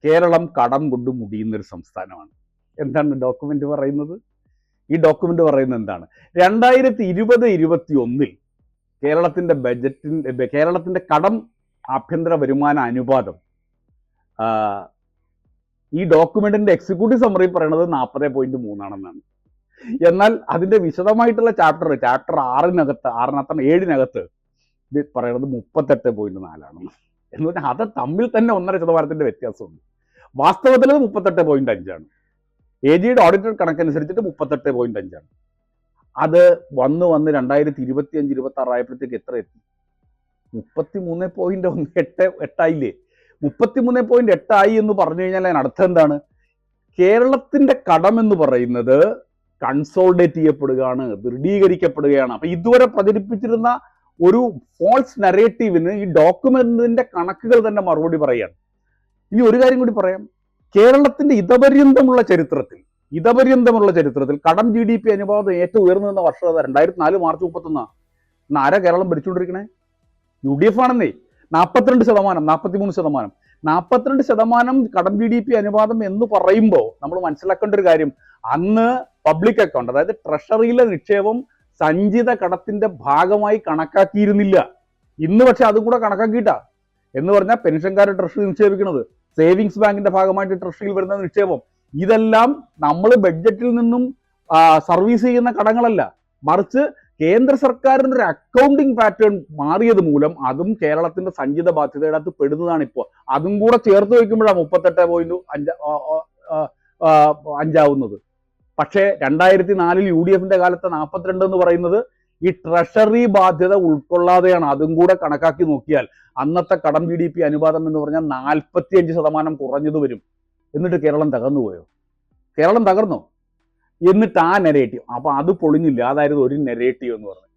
കേരളം കടം കൊണ്ട് മുടിയുന്നൊരു സംസ്ഥാനമാണ്. എന്താണ് ഡോക്യുമെന്റ് പറയുന്നത്? ഈ ഡോക്യുമെന്റ് പറയുന്നത് എന്താണ്? 2020-21 കേരളത്തിന്റെ കേരളത്തിന്റെ കടം ആഭ്യന്തര വരുമാന അനുപാതം ഈ ഡോക്യുമെന്റിന്റെ എക്സിക്യൂട്ടീവ് സമ്മറി പറയുന്നത് 40.3 എന്നാൽ അതിന്റെ വിശദമായിട്ടുള്ള ചാപ്റ്റർ 7-നകത്ത് ഇത് പറയുന്നത് 38.4 എന്ന് പറഞ്ഞാൽ അത് തമ്മിൽ തന്നെ 1.5% വ്യത്യാസമുണ്ട്. വാസ്തവത്തിൽ അത് 38.5 AGയുടെ ഓഡിറ്റഡ് കണക്കനുസരിച്ചിട്ട് 38.5. അത് വന്ന് 2025-26 ആയപ്പോഴത്തേക്ക് എത്ര എത്തി? 33.8 ആയില്ലേ? 33.8 ആയി എന്ന് പറഞ്ഞു കഴിഞ്ഞാൽ അതിനർത്ഥം എന്താണ്? കേരളത്തിന്റെ കടം എന്ന് പറയുന്നത് കൺസോൾഡേറ്റ് ചെയ്യപ്പെടുകയാണ്, ദൃഢീകരിക്കപ്പെടുകയാണ്. അപ്പൊ ഇതുവരെ പ്രചരിപ്പിച്ചിരുന്ന ഒരു ഫോൾസ് നരേറ്റീവിന് ഈ ഡോക്യുമെന്റിന്റെ കണക്കുകൾ തന്നെ മറുപടി പറയാണ്. ഇനി ഒരു കാര്യം കൂടി പറയാം. കേരളത്തിന്റെ ഇതപര്യന്തമുള്ള ചരിത്രത്തിൽ കടം GDP അനുപാതം ഏറ്റവും ഉയർന്നു നിന്ന വർഷം 2004 മാർച്ച് 31. ഇന്ന് ആരാ കേരളം ഭരിച്ചുകൊണ്ടിരിക്കണേ? UDF ആണെന്നേ. 43%. 42% കടം GDP അനുപാതം എന്ന് പറയുമ്പോൾ നമ്മൾ മനസ്സിലാക്കേണ്ട ഒരു കാര്യം, അന്ന് പബ്ലിക് അക്കൗണ്ട്, അതായത് ട്രഷറിയിലെ നിക്ഷേപം സഞ്ചിത കടത്തിന്റെ ഭാഗമായി കണക്കാക്കിയിരുന്നില്ല. ഇന്ന് പക്ഷെ അതും കൂടെ കണക്കാക്കിയിട്ടാ. എന്ന് പറഞ്ഞാൽ പെൻഷൻകാർ ട്രഷറി നിക്ഷേപിക്കുന്നത്, സേവിങ്സ് ബാങ്കിന്റെ ഭാഗമായിട്ട് ട്രഷറിയിൽ വരുന്ന നിക്ഷേപം, ഇതെല്ലാം നമ്മൾ ബഡ്ജറ്റിൽ നിന്നും സർവീസ് ചെയ്യുന്ന കടങ്ങളല്ല, മറിച്ച് കേന്ദ്ര സർക്കാരിന്റെ ഒരു അക്കൗണ്ടിങ് പാറ്റേൺ മാറിയത് മൂലം അതും കേരളത്തിന്റെ സഞ്ചിത ബാധ്യതയുടെ അകത്ത് പെടുന്നതാണ്. ഇപ്പോൾ അതും കൂടെ ചേർത്ത് വയ്ക്കുമ്പോഴാണ് 38.5 ആവുന്നത്. പക്ഷേ 2004 UDFന്റെ കാലത്തെ 42 എന്ന് പറയുന്നത് ഈ ട്രഷറി ബാധ്യത ഉൾക്കൊള്ളാതെയാണ്. അതും കൂടെ കണക്കാക്കി നോക്കിയാൽ അന്നത്തെ കടം GDP അനുപാതം എന്ന് പറഞ്ഞാൽ 45% കുറഞ്ഞത് വരും. എന്നിട്ട് കേരളം തകർന്നുപോയോ? കേരളം തകർന്നോ? എന്നിട്ട് ആ നെറേറ്റീവ്, അപ്പൊ അത് പൊളിഞ്ഞില്ല. അതായിരുന്നു ഒരു നെറേറ്റീവ് എന്ന് പറയുന്നത്.